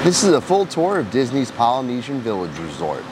This is a full tour of Disney's Polynesian Village Resort.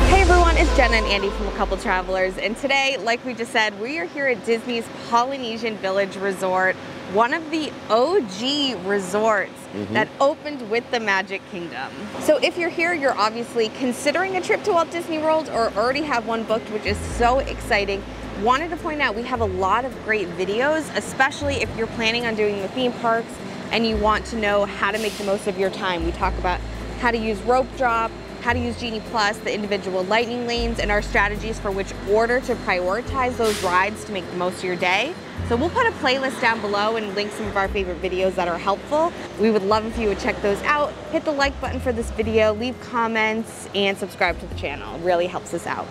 Hey everyone, it's Jenna and Andy from A Couple Travelers, and today, like we just said, we are here at Disney's Polynesian Village Resort, one of the OG resorts that opened with the Magic Kingdom. So if you're here, you're obviously considering a trip to Walt Disney World or already have one booked, which is so exciting. Wanted to point out we have a lot of great videos, especially if you're planning on doing the theme parks and you want to know how to make the most of your time. We talk about how to use Rope Drop, how to use Genie Plus, the individual lightning lanes, and our strategies for which order to prioritize those rides to make the most of your day. So we'll put a playlist down below and link some of our favorite videos that are helpful. We would love if you would check those out. Hit the like button for this video, leave comments, and subscribe to the channel. It really helps us out.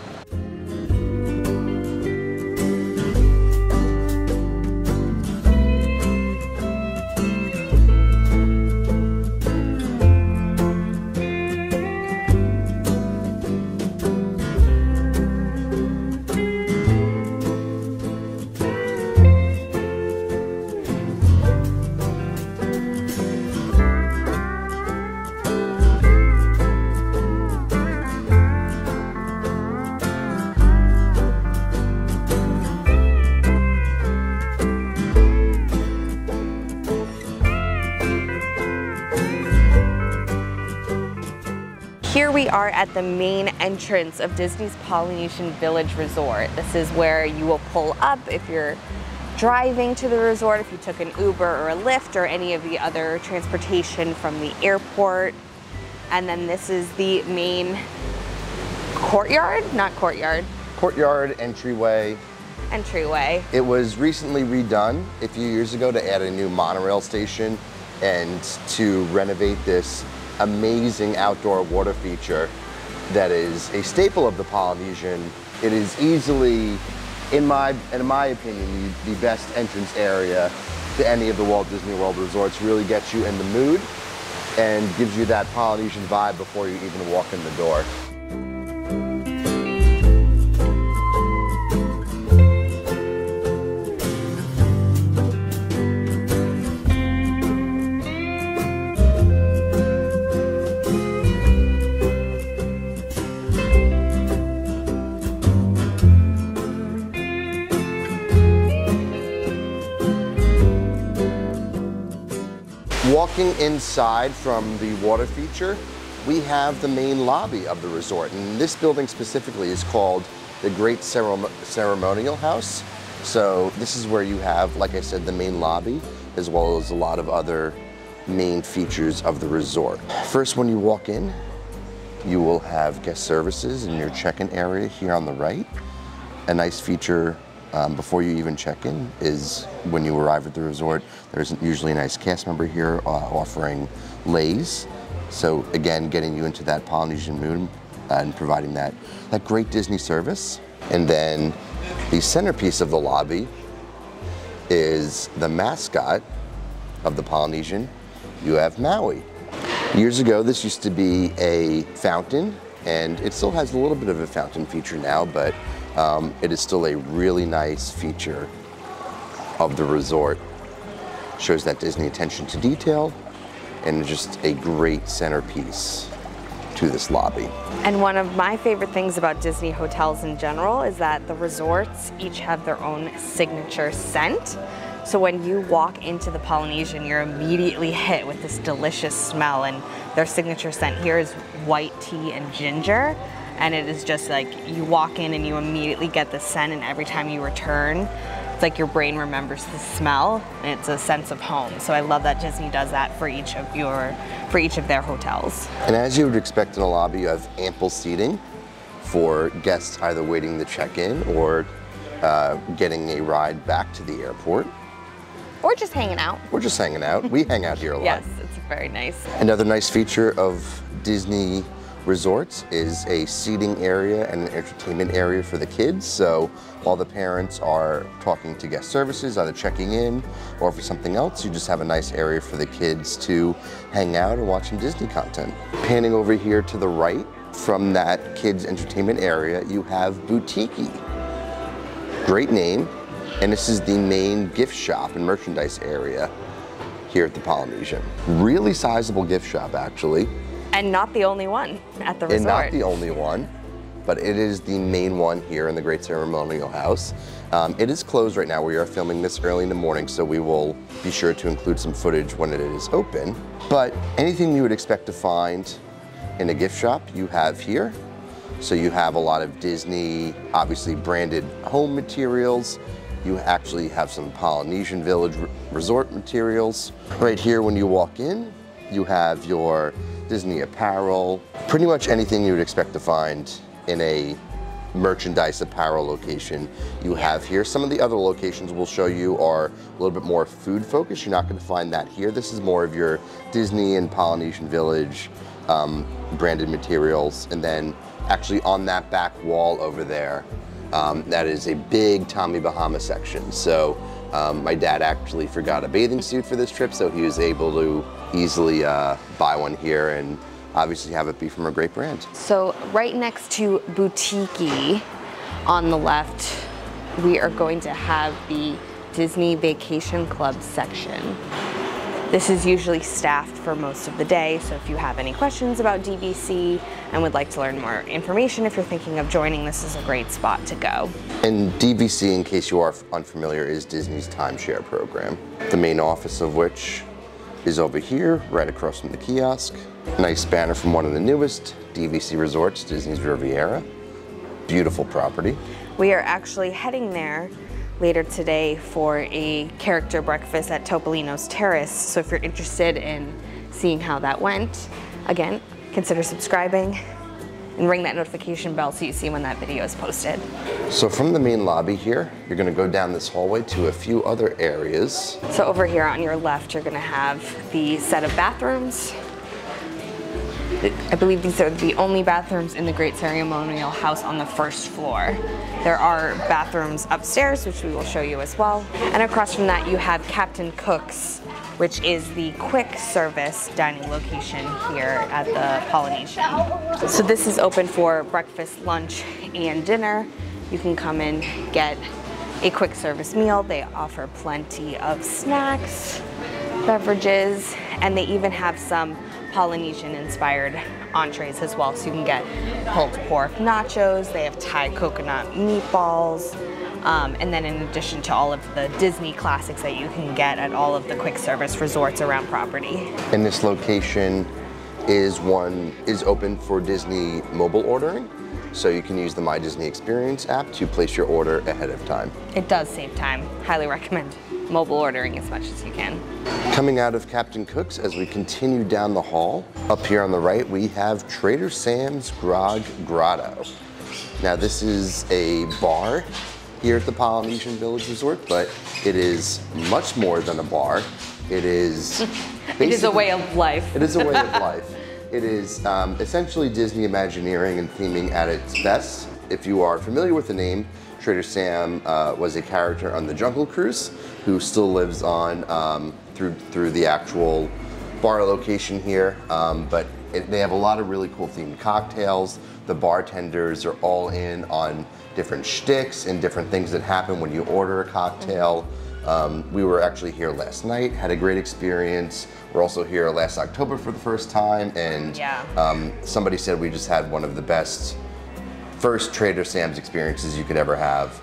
Here we are at the main entrance of Disney's Polynesian Village Resort. This is where you will pull up if you're driving to the resort, if you took an Uber or a Lyft or any of the other transportation from the airport. And then this is the main courtyard, not courtyard. Courtyard, entryway. Entryway. It was recently redone a few years ago to add a new monorail station and to renovate this amazing outdoor water feature that is a staple of the Polynesian. It is easily, in my opinion, the best entrance area to any of the Walt Disney World resorts. Really gets you in the mood and gives you that Polynesian vibe before you even walk in the door. Walking inside from the water feature, we have the main lobby of the resort. And this building specifically is called the Great Ceremonial House. So this is where you have, like I said, the main lobby, as well as a lot of other main features of the resort. First, when you walk in, you will have guest services in your check-in area here on the right. A nice feature before you even check in is when you arrive at the resort, there's usually a nice cast member here offering leis. So again, getting you into that Polynesian mood and providing that great Disney service. And then the centerpiece of the lobby is the mascot of the Polynesian. You have Maui. Years ago, this used to be a fountain, and it still has a little bit of a fountain feature now, but it is still a really nice feature of the resort. Shows that Disney attention to detail and just a great centerpiece to this lobby. And one of my favorite things about Disney hotels in general is that the resorts each have their own signature scent. So when you walk into the Polynesian, you're immediately hit with this delicious smell, and their signature scent here is white tea and ginger. And it is just like, you walk in and you immediately get the scent, and every time you return, it's like your brain remembers the smell, and it's a sense of home. So I love that Disney does that for each of their hotels. And as you would expect in a lobby, you have ample seating for guests either waiting to check in or getting a ride back to the airport. Or just hanging out. We're just hanging out. We hang out here a lot. Yes, it's very nice. Another nice feature of Disney resorts is a seating area and an entertainment area for the kids. So while the parents are talking to guest services, either checking in or for something else, you just have a nice area for the kids to hang out and watch some Disney content. Panning over here to the right from that kids entertainment area, you have Boutiquey. Great name. And this is the main gift shop and merchandise area here at the Polynesian. Really sizable gift shop, actually. And not the only one at the resort. And not the only one, but it is the main one here in the Great Ceremonial House. It is closed right now. We are filming this early in the morning, so we will be sure to include some footage when it is open. But anything you would expect to find in a gift shop, you have here. So you have a lot of Disney, obviously branded home materials. You actually have some Polynesian Village resort materials. Right here when you walk in, you have your Disney apparel, pretty much anything you would expect to find in a merchandise apparel location you have here. Some of the other locations we'll show you are a little bit more food focused. You're not going to find that here. This is more of your Disney and Polynesian Village branded materials. And then actually on that back wall over there, that is a big Tommy Bahama section. So my dad actually forgot a bathing suit for this trip, so he was able to easily buy one here and obviously have it be from a great brand. So right next to Boutique on the left, we are going to have the Disney Vacation Club section. This is usually staffed for most of the day, so if you have any questions about DVC and would like to learn more information, if you're thinking of joining, this is a great spot to go. And DVC, in case you are unfamiliar, is Disney's timeshare program, the main office of which is over here, right across from the kiosk. Nice banner from one of the newest DVC resorts, Disney's Riviera. Beautiful property. We are actually heading there later today for a character breakfast at Topolino's Terrace. So if you're interested in seeing how that went, again, consider subscribing and ring that notification bell so you see when that video is posted. So from the main lobby here, you're gonna go down this hallway to a few other areas. So over here on your left, you're gonna have the set of bathrooms. I believe these are the only bathrooms in the Great Ceremonial House on the first floor. There are bathrooms upstairs, which we will show you as well. And across from that, you have Captain Cook's, which is the quick service dining location here at the Polynesian. So this is open for breakfast, lunch, and dinner. You can come in, get a quick service meal. They offer plenty of snacks, beverages, and they even have some Polynesian inspired entrees as well. So you can get pulled pork nachos, they have Thai coconut meatballs, and then in addition to all of the Disney classics that you can get at all of the quick service resorts around property. And this location is open for Disney mobile ordering. So you can use the My Disney Experience app to place your order ahead of time. It does save time. Highly recommend mobile ordering as much as you can. Coming out of Captain Cook's, as we continue down the hall, up here on the right, we have Trader Sam's Grog Grotto. Now this is a bar here at the Polynesian Village Resort, but it is much more than a bar. It is it is a way of life. It is a way of life. It is essentially Disney Imagineering and theming at its best. If you are familiar with the name, Trader Sam was a character on the Jungle Cruise who still lives on through the actual bar location here. But they have a lot of really cool themed cocktails. The bartenders are all in on different shticks and different things that happen when you order a cocktail. We were actually here last night, had a great experience. We're also here last October for the first time, and somebody said we just had one of the best first Trader Sam's experiences you could ever have.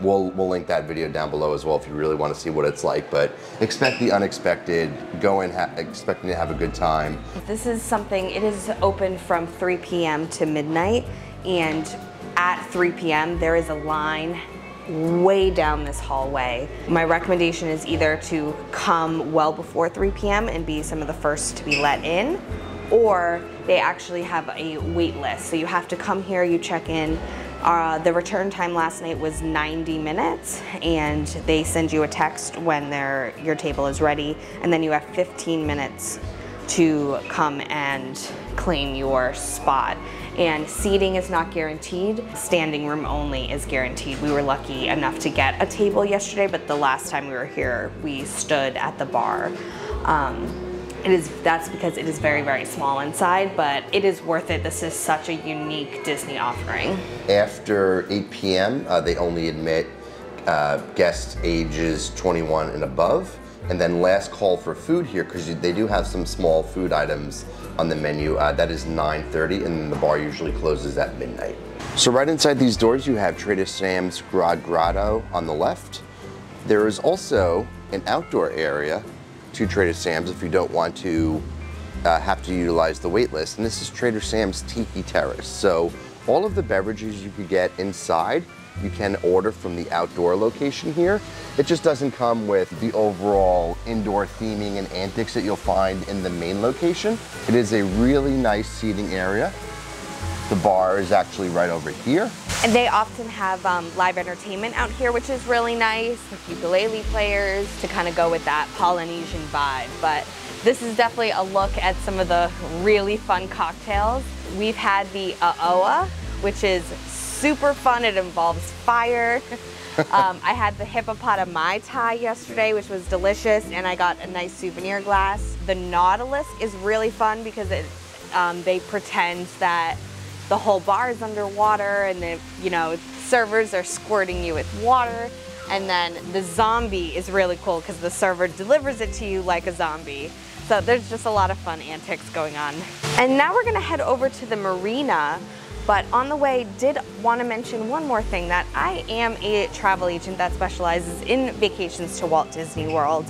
We'll link that video down below as well if you really want to see what it's like, but expect the unexpected, go in expecting to have a good time. This is something, it is open from 3 p.m. to midnight, and at 3 p.m. there is a line way down this hallway. My recommendation is either to come well before 3 p.m. and be some of the first to be let in, or they actually have a wait list. So you have to come here, you check in. The return time last night was 90 minutes, and they send you a text when your table is ready, and then you have 15 minutes to come and claim your spot. And seating is not guaranteed. Standing room only is guaranteed. We were lucky enough to get a table yesterday, but the last time we were here, we stood at the bar. That's because it is very, very small inside, but it is worth it. This is such a unique Disney offering. After 8 p.m., they only admit guests ages 21 and above. And then last call for food here, because they do have some small food items on the menu. That is 9:30, and the bar usually closes at midnight. So right inside these doors, you have Trader Sam's Grotto on the left. There is also an outdoor area to Trader Sam's if you don't want to have to utilize the wait list. And this is Trader Sam's Tiki Terrace. So all of the beverages you could get inside, you can order from the outdoor location here. It just doesn't come with the overall indoor theming and antics that you'll find in the main location. It is a really nice seating area. The bar is actually right over here. And they often have live entertainment out here, which is really nice, like ukulele players to kind of go with that Polynesian vibe. But this is definitely a look at some of the really fun cocktails. We've had the Aoa, which is super fun. It involves fire. I had the Hippopotami Mai Tai yesterday, which was delicious, and I got a nice souvenir glass. The Nautilus is really fun because they pretend that the whole bar is underwater, and servers are squirting you with water. And then the zombie is really cool because the server delivers it to you like a zombie. So there's just a lot of fun antics going on. And now we're gonna head over to the marina. But on the way, did want to mention one more thing, that I am a travel agent that specializes in vacations to Walt Disney World.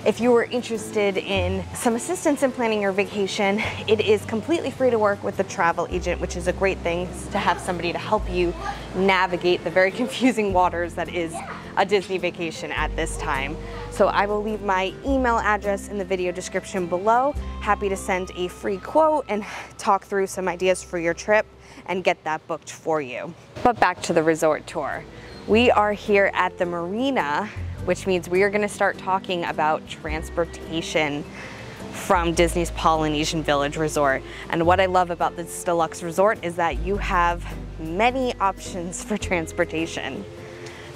If you were interested in some assistance in planning your vacation, it is completely free to work with a travel agent, which is a great thing to have somebody to help you navigate the very confusing waters that is a Disney vacation at this time. So I will leave my email address in the video description below. Happy to send a free quote and talk through some ideas for your trip and get that booked for you. But back to the resort tour. We are here at the marina, which means we are going to start talking about transportation from Disney's Polynesian Village Resort. And what I love about this deluxe resort is that you have many options for transportation.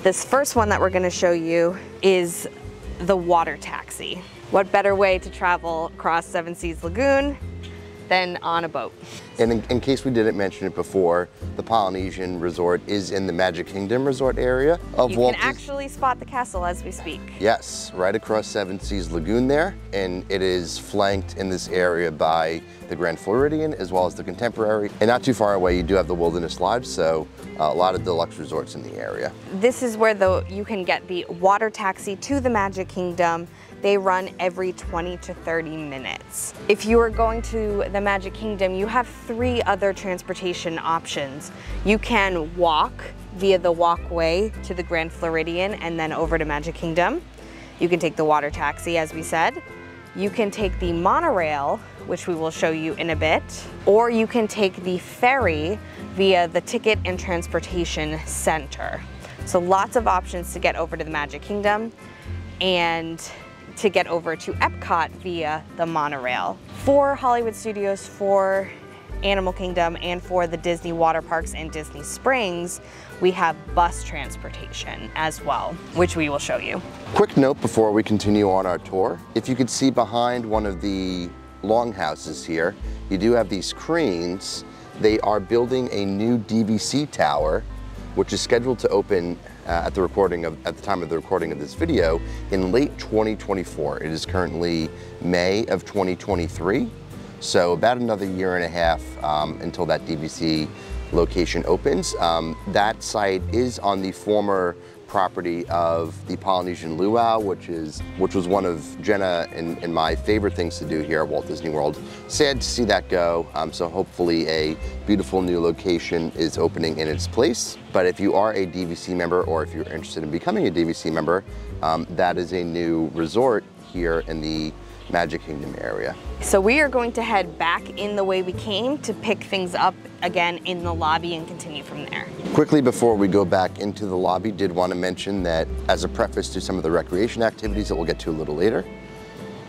This first one that we're going to show you is the water taxi. What better way to travel across Seven Seas Lagoon than on a boat? And in case we didn't mention it before, the Polynesian Resort is in the Magic Kingdom Resort area of Walt Disney. You can actually spot the castle as we speak. Yes, right across Seven Seas Lagoon there, and it is flanked in this area by the Grand Floridian as well as the Contemporary. And not too far away, you do have the Wilderness Lodge, so a lot of deluxe resorts in the area. This is where you can get the water taxi to the Magic Kingdom. They run every 20 to 30 minutes. If you are going to the Magic Kingdom, you have 3 other transportation options. You can walk via the walkway to the Grand Floridian and then over to Magic Kingdom. You can take the water taxi, as we said. You can take the monorail, which we will show you in a bit, or you can take the ferry via the Ticket and Transportation Center. So lots of options to get over to the Magic Kingdom and to get over to Epcot via the monorail. For Hollywood Studios, for Animal Kingdom, and for the Disney water parks and Disney Springs, we have bus transportation as well, which we will show you. Quick note before we continue on our tour. If you could see behind one of the longhouses here, you do have these cranes. They are building a new DVC tower, which is scheduled to open at the time of the recording of this video in late 2024. It is currently May of 2023, so about another year and a half until that DVC location opens. That site is on the former property of the Polynesian Luau, which was one of Jenna and my favorite things to do here at Walt Disney World. Sad to see that go, so hopefully a beautiful new location is opening in its place. But if you are a DVC member, or if you're interested in becoming a DVC member, that is a new resort here in the Magic Kingdom area. So we are going to head back in the way we came to pick things up again in the lobby and continue from there. Quickly before we go back into the lobby, did want to mention that as a preface to some of the recreation activities that we'll get to a little later,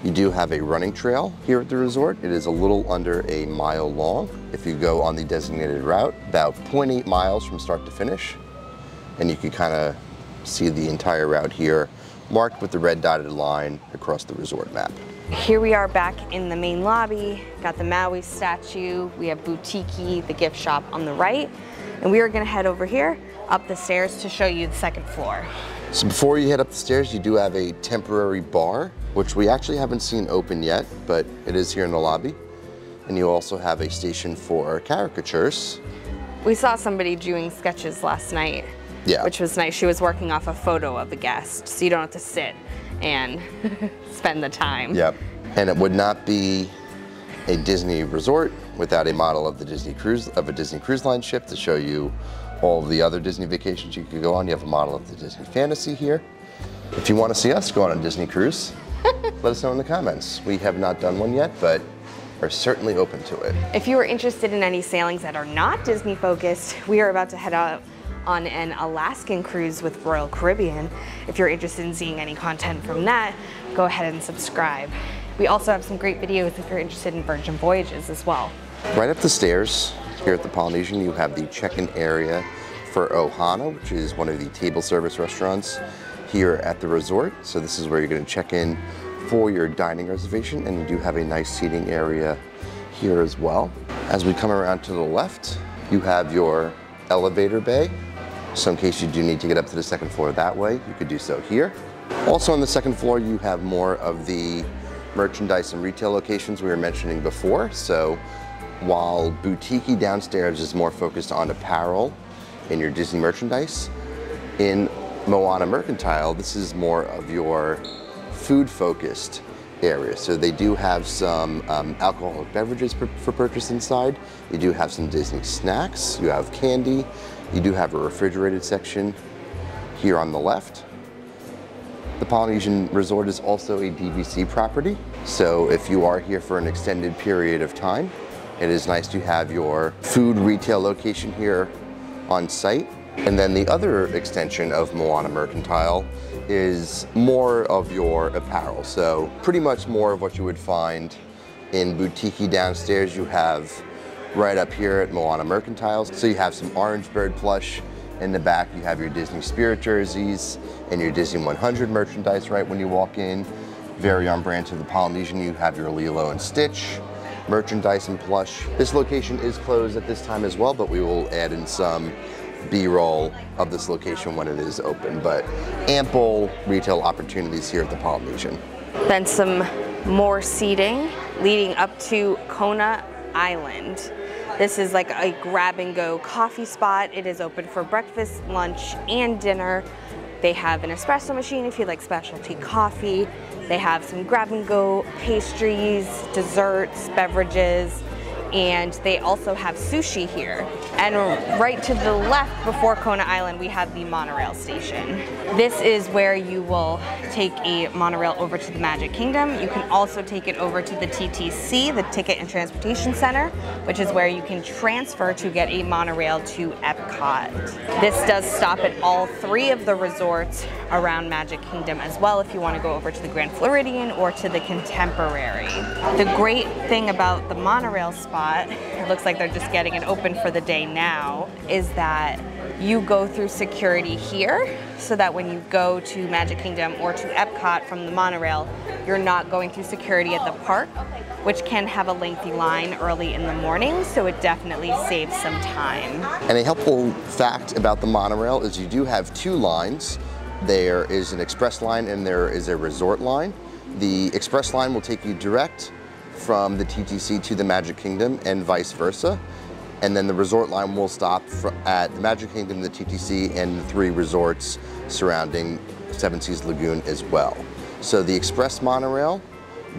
you do have a running trail here at the resort. It is a little under a mile long if you go on the designated route, about 0.8 miles from start to finish. And you can kind of see the entire route here, marked with the red dotted line across the resort map. Here we are back in the main lobby, got the Maui statue, we have Boutique, the gift shop on the right, and we are gonna head over here, up the stairs to show you the second floor. So before you head up the stairs, you do have a temporary bar, which we actually haven't seen open yet, but it is here in the lobby. And you also have a station for caricatures. We saw somebody doing sketches last night, Yeah. which was nice. She was working off a photo of a guest, so you don't have to sit and spend the time. Yep. And it would not be a Disney resort without a model of a Disney Cruise Line ship to show you all of the other Disney vacations you could go on. You have a model of the Disney Fantasy here. If you want to see us go on a Disney cruise, let us know in the comments. We have not done one yet, but are certainly open to it. If you are interested in any sailings that are not Disney focused, we are about to head out on an Alaskan cruise with Royal Caribbean. If you're interested in seeing any content from that, go ahead and subscribe. We also have some great videos if you're interested in Virgin Voyages as well. Right up the stairs here at the Polynesian, you have the check-in area for Ohana, which is one of the table service restaurants here at the resort. So this is where you're going to check in for your dining reservation, and you do have a nice seating area here as well. As we come around to the left, you have your elevator bay. So in case you do need to get up to the second floor that way, you could do so here. Also on the second floor, you have more of the merchandise and retail locations we were mentioning before. So while boutique downstairs is more focused on apparel and your Disney merchandise, in Moana Mercantile, this is more of your food-focused area. So they do have some alcoholic beverages for purchase inside. You do have some Disney snacks. You have candy. You do have a refrigerated section here on the left. The Polynesian Resort is also a DVC property. So if you are here for an extended period of time, it is nice to have your food retail location here on site. And then the other extension of Moana Mercantile is more of your apparel. So pretty much more of what you would find in boutique downstairs you have right up here at Moana Mercantile. So you have some Orange Bird plush. In the back you have your Disney Spirit jerseys and your Disney 100 merchandise right when you walk in. Very on brand to the Polynesian, you have your Lilo and Stitch merchandise and plush. This location is closed at this time as well, but we will add in some B-roll of this location when it is open, but ample retail opportunities here at the Polynesian. Then some more seating leading up to Kona Island. This is like a grab-and-go coffee spot. It is open for breakfast, lunch, and dinner. They have an espresso machine if you like specialty coffee. They have some grab-and-go pastries, desserts, beverages, and they also have sushi here. And right to the left before Kona Island, we have the monorail station. This is where you will take a monorail over to the Magic Kingdom. You can also take it over to the TTC, the Ticket and Transportation Center, which is where you can transfer to get a monorail to Epcot. This does stop at all three of the resorts around Magic Kingdom as well if you want to go over to the Grand Floridian or to the Contemporary. The great thing about the monorail spot, it looks like they're just getting it open for the day now, is that you go through security here so that when you go to Magic Kingdom or to Epcot from the monorail, you're not going through security at the park, which can have a lengthy line early in the morning, so it definitely saves some time. And a helpful fact about the monorail is you do have two lines. There is an express line and there is a resort line. The express line will take you direct from the TTC to the Magic Kingdom and vice versa. And then the resort line will stop at the Magic Kingdom, the TTC, and the three resorts surrounding Seven Seas Lagoon as well. So the express monorail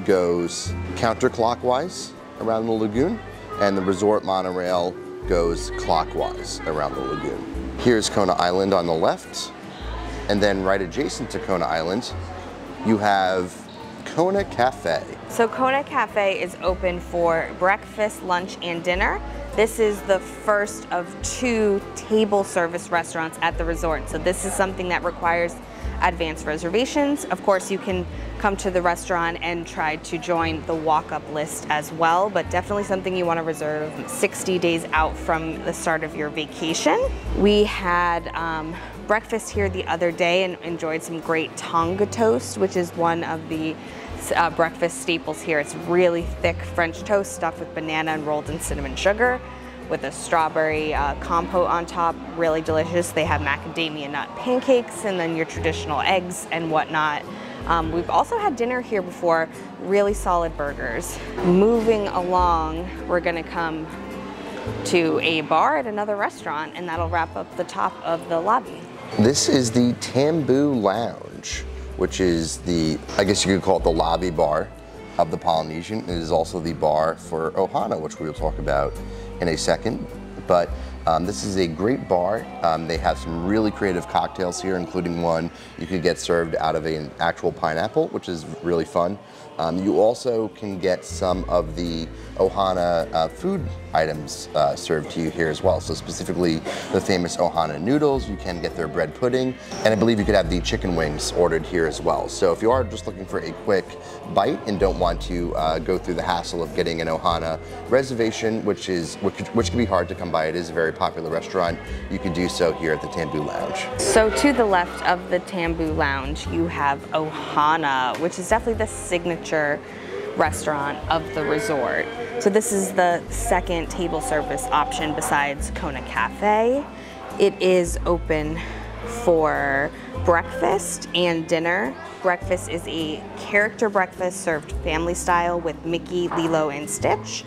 goes counterclockwise around the lagoon, and the resort monorail goes clockwise around the lagoon. Here's Kona Island on the left, and then right adjacent to Kona Island, you have Kona Cafe. So Kona Cafe is open for breakfast, lunch, and dinner. This is the first of 2 table service restaurants at the resort. So this is something that requires advanced reservations. Of course, you can come to the restaurant and try to join the walk-up list as well, but definitely something you want to reserve 60 days out from the start of your vacation. We had breakfast here the other day and enjoyed some great Tonga toast, which is one of the breakfast staples here. It's really thick French toast stuffed with banana and rolled in cinnamon sugar. with a strawberry compote on top, really delicious. They have macadamia nut pancakes and then your traditional eggs and whatnot. We've also had dinner here before, really solid burgers. Moving along, we're gonna come to a bar at another restaurant, and that'll wrap up the top of the lobby. This is the Tambu Lounge, which is the, I guess you could call it the lobby bar of the Polynesian. It is also the bar for Ohana, which we will talk about in a second. But this is a great bar. They have some really creative cocktails here, including one you could get served out of an actual pineapple, which is really fun. You also can get some of the Ohana food items served to you here as well. So specifically the famous Ohana noodles, you can get their bread pudding, and I believe you could have the chicken wings ordered here as well. So if you are just looking for a quick bite and don't want to go through the hassle of getting an Ohana reservation, which can be hard to come by, it is a very popular restaurant, you can do so here at the Tambu Lounge. So to the left of the Tambu Lounge, you have Ohana, which is definitely the signature restaurant of the resort. So this is the second table service option besides Kona Cafe. It is open for breakfast and dinner. Breakfast is a character breakfast served family style with Mickey, Lilo, and Stitch.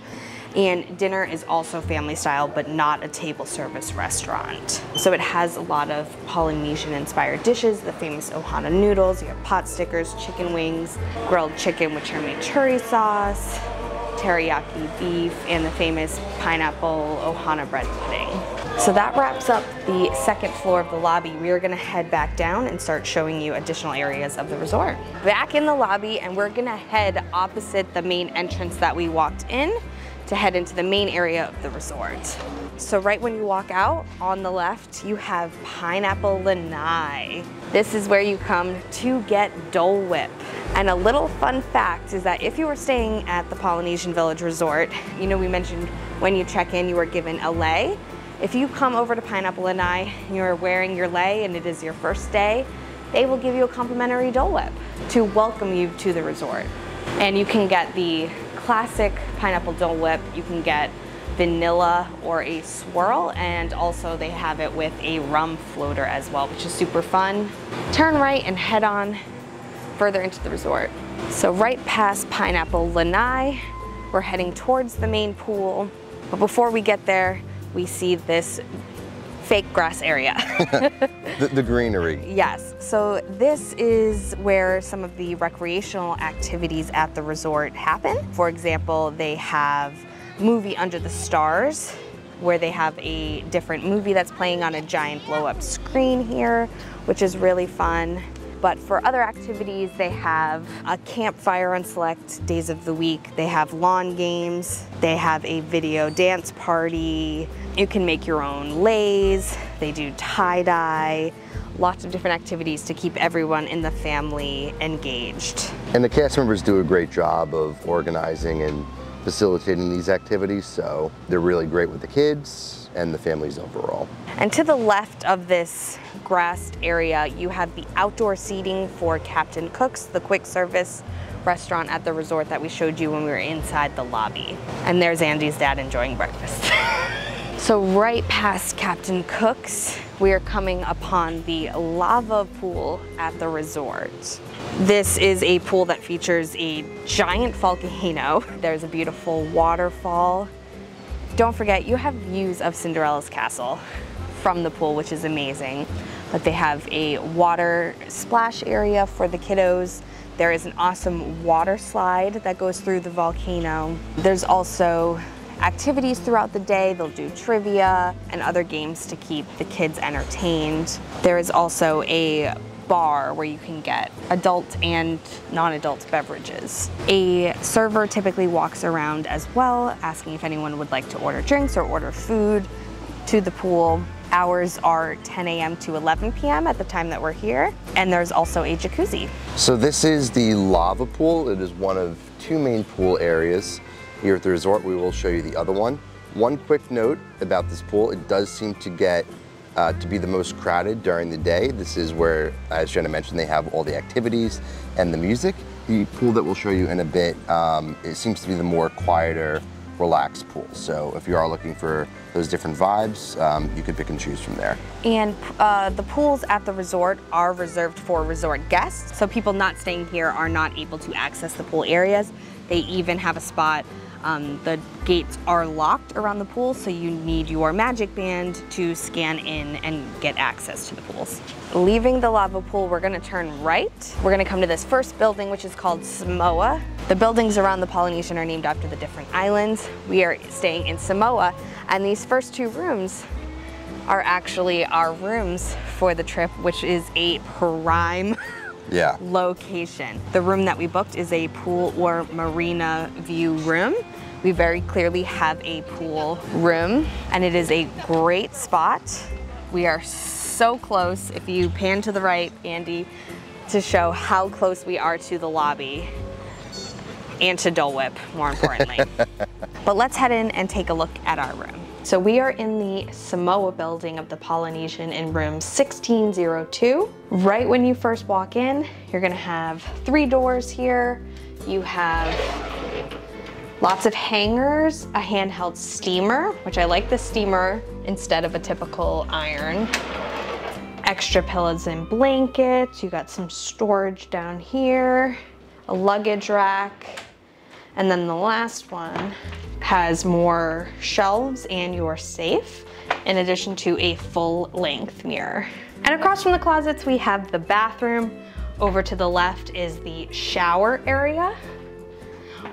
And dinner is also family style, but not a table service restaurant. So it has a lot of Polynesian inspired dishes, the famous Ohana noodles, you have pot stickers, chicken wings, grilled chicken with chimichurri sauce, teriyaki beef, and the famous pineapple Ohana bread pudding. So that wraps up the second floor of the lobby. We are gonna head back down and start showing you additional areas of the resort. Back in the lobby, and we're gonna head opposite the main entrance that we walked in to head into the main area of the resort. So right when you walk out, on the left, you have Pineapple Lanai. This is where you come to get Dole Whip. And a little fun fact is that if you were staying at the Polynesian Village Resort, you know we mentioned when you check in you were given a lei. If you come over to Pineapple Lanai, you're wearing your lei and it is your first day, they will give you a complimentary Dole Whip to welcome you to the resort. And you can get the classic pineapple Dole Whip, you can get vanilla or a swirl, and also they have it with a rum floater as well, which is super fun. Turn right and head on further into the resort. So right past Pineapple Lanai, we're heading towards the main pool. But before we get there, we see this fake grass area. the greenery. Yes, so this is where some of the recreational activities at the resort happen. For example, they have Movie Under the Stars, where they have a different movie that's playing on a giant blow-up screen here, which is really fun. But for other activities, they have a campfire on select days of the week. They have lawn games. They have a video dance party. You can make your own leis. They do tie-dye. Lots of different activities to keep everyone in the family engaged. And the cast members do a great job of organizing and facilitating these activities, so they're really great with the kids and the families overall. And to the left of this grassed area, you have the outdoor seating for Captain Cook's, the quick service restaurant at the resort that we showed you when we were inside the lobby. And there's Andy's dad enjoying breakfast. So right past Captain Cook's, we are coming upon the lava pool at the resort. This is a pool that features a giant volcano. There's a beautiful waterfall. Don't forget, you have views of Cinderella's castle from the pool, which is amazing. But they have a water splash area for the kiddos. There is an awesome water slide that goes through the volcano. There's also activities throughout the day. They'll do trivia and other games to keep the kids entertained. There is also a bar where you can get adult and non-adult beverages. A server typically walks around as well, asking if anyone would like to order drinks or order food to the pool. Hours are 10 a.m. to 11 p.m. at the time that we're here. And there's also a jacuzzi. So this is the lava pool. It is one of two main pool areas here at the resort. We will show you the other one. One quick note about this pool, it does seem to get to be the most crowded during the day. This is where, as Jenna mentioned, they have all the activities and the music. The pool that we'll show you in a bit, it seems to be the more quieter, relaxed pool. So if you are looking for those different vibes, you could pick and choose from there. And the pools at the resort are reserved for resort guests, so people not staying here are not able to access the pool areas. They even have a spot, the gates are locked around the pool, so you need your Magic Band to scan in and get access to the pools. Leaving the lava pool, we're gonna turn right. We're gonna come to this first building, which is called Samoa. The buildings around the Polynesian are named after the different islands. We are staying in Samoa, and these first two rooms are actually our rooms for the trip, which is a prime location. The room that we booked is a pool or marina view room. We very clearly have a pool room, and it is a great spot. We are so close, if you pan to the right, Andy, to show how close we are to the lobby and to Dole Whip, more importantly. But let's head in and take a look at our room. So we are in the Samoa building of the Polynesian in room 1602. Right when you first walk in, you're gonna have 3 doors here. You have lots of hangers, a handheld steamer, which I like the steamer instead of a typical iron. Extra pillows and blankets. You got some storage down here, a luggage rack, and then the last one has more shelves and your safe, in addition to a full-length mirror. And across from the closets, we have the bathroom. Over to the left is the shower area,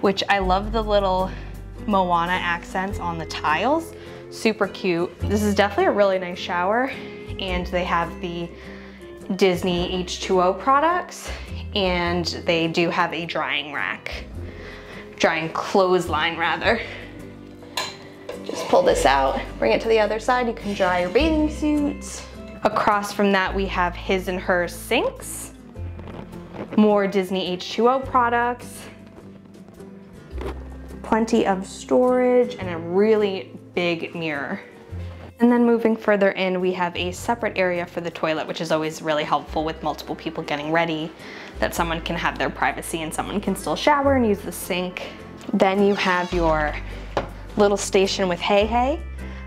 which I love the little Moana accents on the tiles. Super cute. This is definitely a really nice shower, and they have the Disney H2O products, and they do have a drying rack. Drying clothesline rather. Just pull this out, bring it to the other side. You can dry your bathing suits. Across from that, we have his and hers sinks. More Disney H2O products. Plenty of storage and a really big mirror. And then moving further in, we have a separate area for the toilet, which is always really helpful with multiple people getting ready, that someone can have their privacy and someone can still shower and use the sink. Then you have your little station with Hei,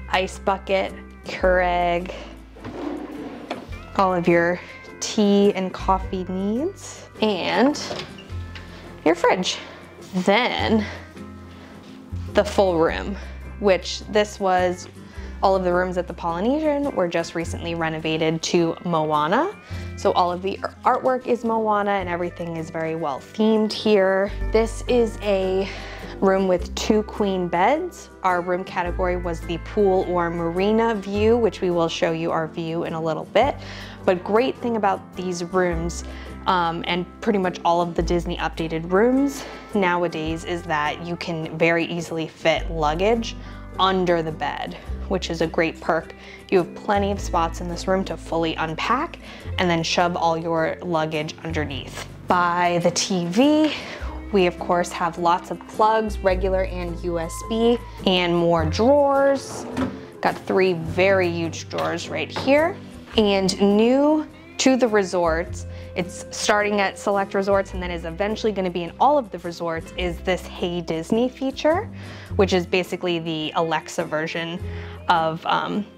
ice bucket, Keurig, all of your tea and coffee needs, and your fridge. Then the full room, which this was all of the rooms at the Polynesian were just recently renovated to Moana. So all of the artwork is Moana and everything is very well themed here. This is a room with 2 queen beds. Our room category was the pool or marina view, which we will show you our view in a little bit. But great thing about these rooms and pretty much all of the Disney updated rooms nowadays is that you can very easily fit luggage under the bed, which is a great perk. You have plenty of spots in this room to fully unpack and then shove all your luggage underneath. By the TV, we of course have lots of plugs, regular and USB, and more drawers. Got 3 very huge drawers right here. And new to the resorts, it's starting at select resorts and then is eventually going to be in all of the resorts, is this Hey Disney feature, which is basically the Alexa version of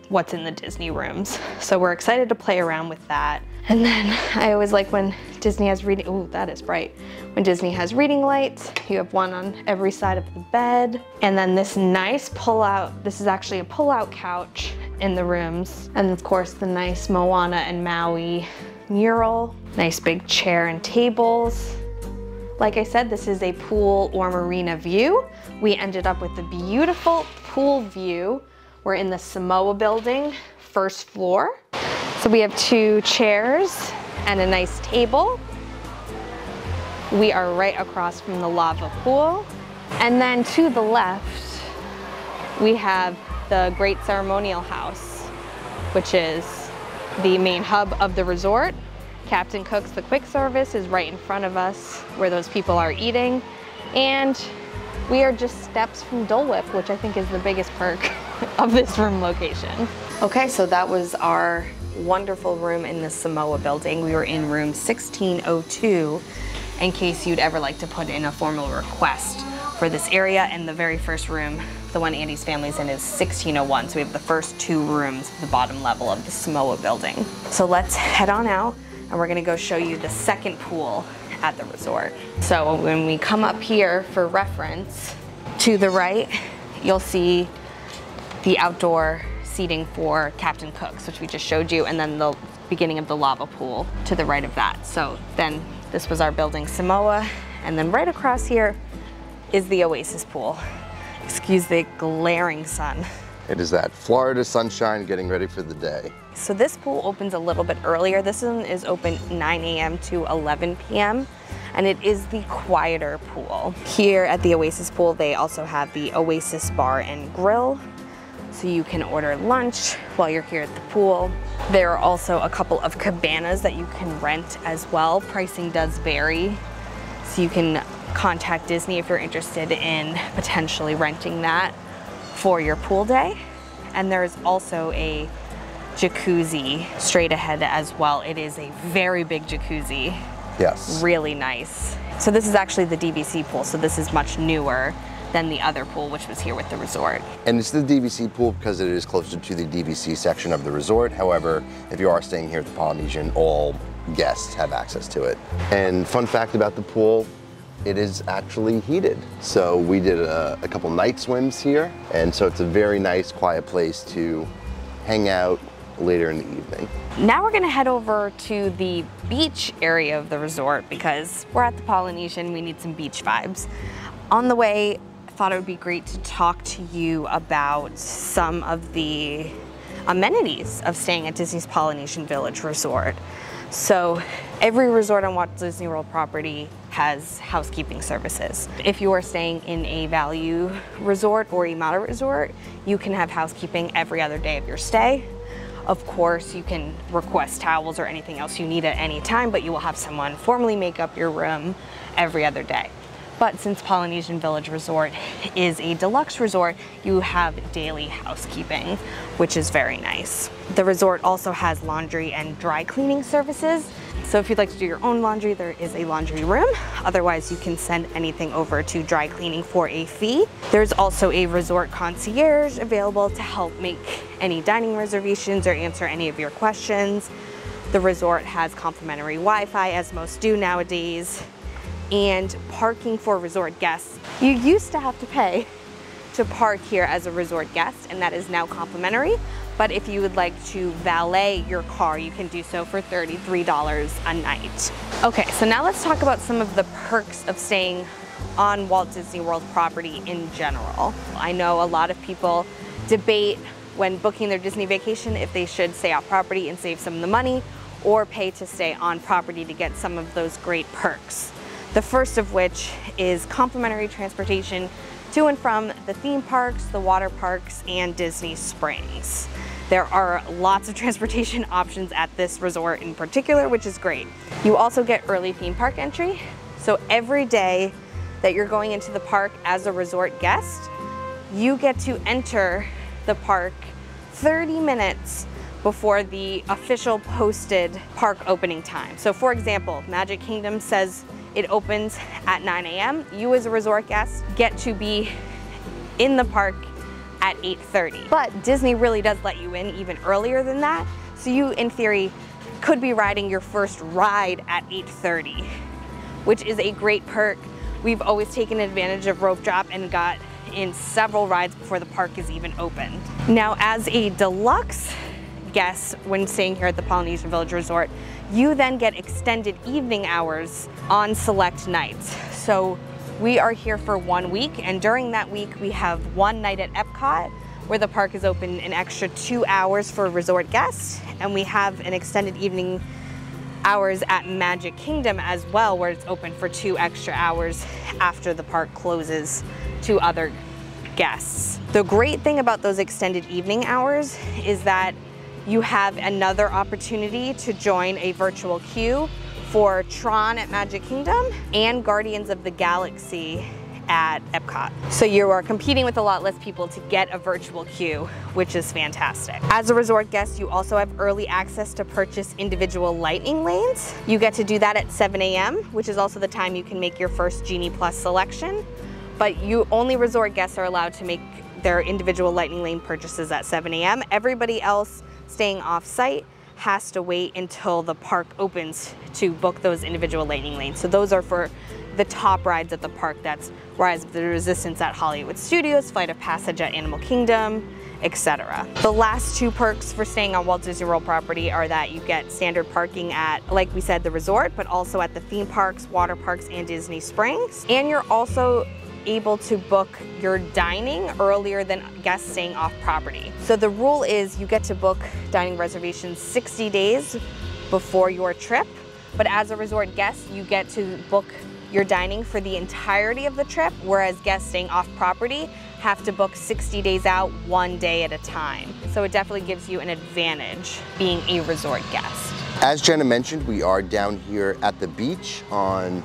what's in the Disney rooms. So we're excited to play around with that. And then I always like when Disney has reading, oh, that is bright. When Disney has reading lights, you have one on every side of the bed. And then this nice pull-out, this is actually a pull-out couch in the rooms. And of course the nice Moana and Maui mural. Nice big chair and tables. Like I said, this is a pool or marina view. We ended up with a beautiful pool view. We're in the Samoa building, first floor. So we have 2 chairs and a nice table. We are right across from the lava pool. And then to the left, we have the Great Ceremonial House, which is the main hub of the resort. Captain Cook's, the quick service, is right in front of us where those people are eating. And we are just steps from Dole Whip, which I think is the biggest perk of this room location. Okay, so that was our wonderful room in the Samoa building. We were in room 1602 in case you'd ever like to put in a formal request for this area. And the very first room the one Andy's family's in, is 1601. So we have the first 2 rooms at the bottom level of the Samoa building. So let's head on out and we're gonna go show you the second pool at the resort. So when we come up here for reference, to the right, you'll see the outdoor seating for Captain Cook's, which we just showed you, and then the beginning of the lava pool to the right of that. So then this was our building Samoa, and then right across here is the Oasis pool. Excuse the glaring sun. It is that Florida sunshine getting ready for the day. So this pool opens a little bit earlier. This one is open 9 a.m. to 11 p.m. and it is the quieter pool. Here at the Oasis pool, they also have the Oasis bar and grill, so you can order lunch while you're here at the pool. There are also a couple of cabanas that you can rent as well. Pricing does vary, so you can contact Disney if you're interested in potentially renting that for your pool day. And there's also a jacuzzi straight ahead as well. It is a very big jacuzzi. Yes. Really nice. So this is actually the DVC pool, so this is much newer than the other pool, which was here with the resort. And it's the DVC pool because it is closer to the DVC section of the resort. However, if you are staying here at the Polynesian, all guests have access to it. And fun fact about the pool, it is actually heated. So we did a couple night swims here, and so it's a very nice, quiet place to hang out later in the evening. Now we're gonna head over to the beach area of the resort because we're at the Polynesian, we need some beach vibes. On the way, I thought it would be great to talk to you about some of the amenities of staying at Disney's Polynesian Village Resort. So every resort on Walt Disney World property has housekeeping services. If you are staying in a value resort or a moderate resort, you can have housekeeping every other day of your stay. Of course, you can request towels or anything else you need at any time, but you will have someone formally make up your room every other day. But since Polynesian Village Resort is a deluxe resort, you have daily housekeeping, which is very nice. The resort also has laundry and dry cleaning services. So if you'd like to do your own laundry, there is a laundry room. Otherwise, you can send anything over to dry cleaning for a fee. There's also a resort concierge available to help make any dining reservations or answer any of your questions. The resort has complimentary Wi-Fi, as most do nowadays. And parking for resort guests. You used to have to pay to park here as a resort guest, and that is now complimentary. But if you would like to valet your car, you can do so for $33 a night. Okay, so now let's talk about some of the perks of staying on Walt Disney World property in general. I know a lot of people debate when booking their Disney vacation if they should stay off property and save some of the money or pay to stay on property to get some of those great perks. The first of which is complimentary transportation to and from the theme parks, the water parks, and Disney Springs. There are lots of transportation options at this resort in particular, which is great. You also get early theme park entry. So every day that you're going into the park as a resort guest, you get to enter the park 30 minutes before the official posted park opening time. So for example, Magic Kingdom says it opens at 9 a.m. You as a resort guest get to be in the park at 8:30. But Disney really does let you in even earlier than that. So you, in theory, could be riding your first ride at 8:30, which is a great perk. We've always taken advantage of rope drop and got in several rides before the park is even open. Now, as a deluxe guest when staying here at the Polynesian Village Resort, you then get extended evening hours on select nights. So we are here for 1 week, and during that week we have one night at Epcot where the park is open an extra 2 hours for resort guests, and we have an extended evening hours at Magic Kingdom as well, where it's open for 2 extra hours after the park closes to other guests. The great thing about those extended evening hours is that you have another opportunity to join a virtual queue for Tron at Magic Kingdom and Guardians of the Galaxy at Epcot. So you are competing with a lot less people to get a virtual queue, which is fantastic. As a resort guest, you also have early access to purchase individual lightning lanes. You get to do that at 7 a.m., which is also the time you can make your first Genie Plus selection. But only resort guests are allowed to make their individual Lightning Lane purchases at 7 a.m. Everybody else staying off-site has to wait until the park opens to book those individual Lightning Lanes. So those are for the top rides at the park. That's Rise of the Resistance at Hollywood Studios, Flight of Passage at Animal Kingdom, etc. The last two perks for staying on Walt Disney World property are that you get standard parking at, like we said, the resort, but also at the theme parks, water parks, and Disney Springs. And you're also able to book your dining earlier than guests staying off property. So the rule is you get to book dining reservations 60 days before your trip, but as a resort guest, you get to book your dining for the entirety of the trip, whereas guests staying off property have to book 60 days out, 1 day at a time. So it definitely gives you an advantage being a resort guest. As Jenna mentioned, we are down here at the beach on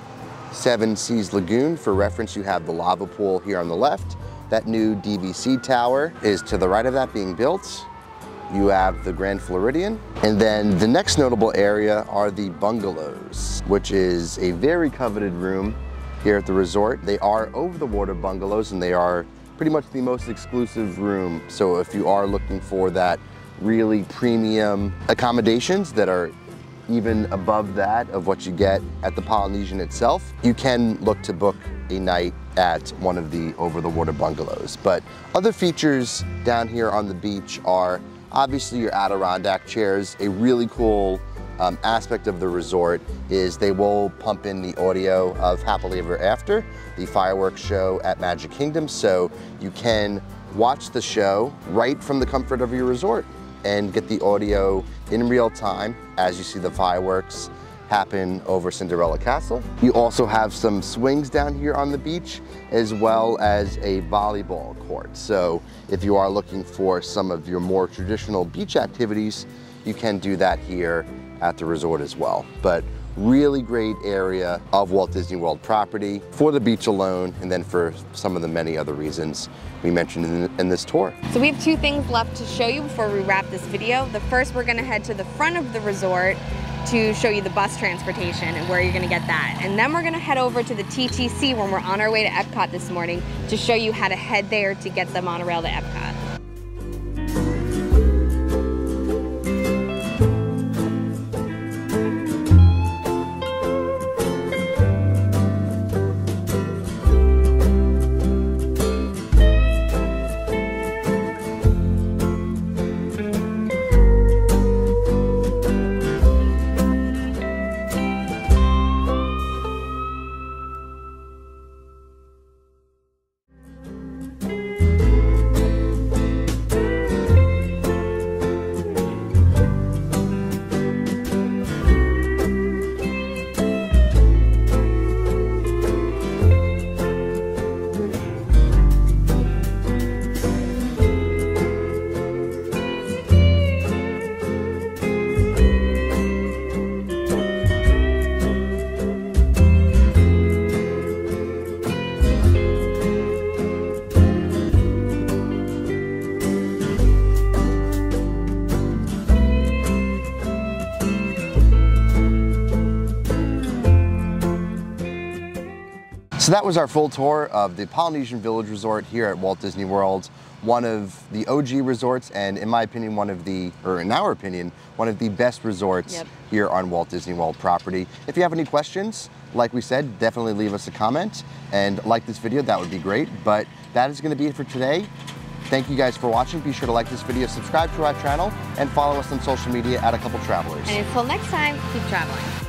Seven Seas Lagoon. For reference, you have the lava pool here on the left. That new DVC tower is to the right of that being built. You have the Grand Floridian. And then the next notable area are the bungalows, which is a very coveted room here at the resort. They are over the water bungalows and they are pretty much the most exclusive room. So if you are looking for that really premium accommodations that are even above that of what you get at the Polynesian itself, you can look to book a night at one of the over the water bungalows. But other features down here on the beach are obviously your Adirondack chairs. A really cool aspect of the resort is they will pump in the audio of Happily Ever After, the fireworks show at Magic Kingdom, so you can watch the show right from the comfort of your resort and get the audio in real time as you see the fireworks happen over Cinderella Castle. You also have some swings down here on the beach, as well as a volleyball court. So if you are looking for some of your more traditional beach activities, you can do that here at the resort as well. But really great area of Walt Disney World property for the beach alone, and then for some of the many other reasons we mentioned in this tour. So we have two things left to show you before we wrap this video. The first, we're gonna head to the front of the resort to show you the bus transportation and where you're gonna get that. And then we're gonna head over to the TTC when we're on our way to Epcot this morning to show you how to head there to get the monorail to Epcot. So that was our full tour of the Polynesian Village Resort here at Walt Disney World, one of the OG resorts, and in my opinion, in our opinion, one of the best resorts here on Walt Disney World property. If you have any questions, like we said, definitely leave us a comment and like this video, that would be great. But that is gonna be it for today. Thank you guys for watching. Be sure to like this video, subscribe to our channel, and follow us on social media at A Couple Travelers. And until next time, keep traveling.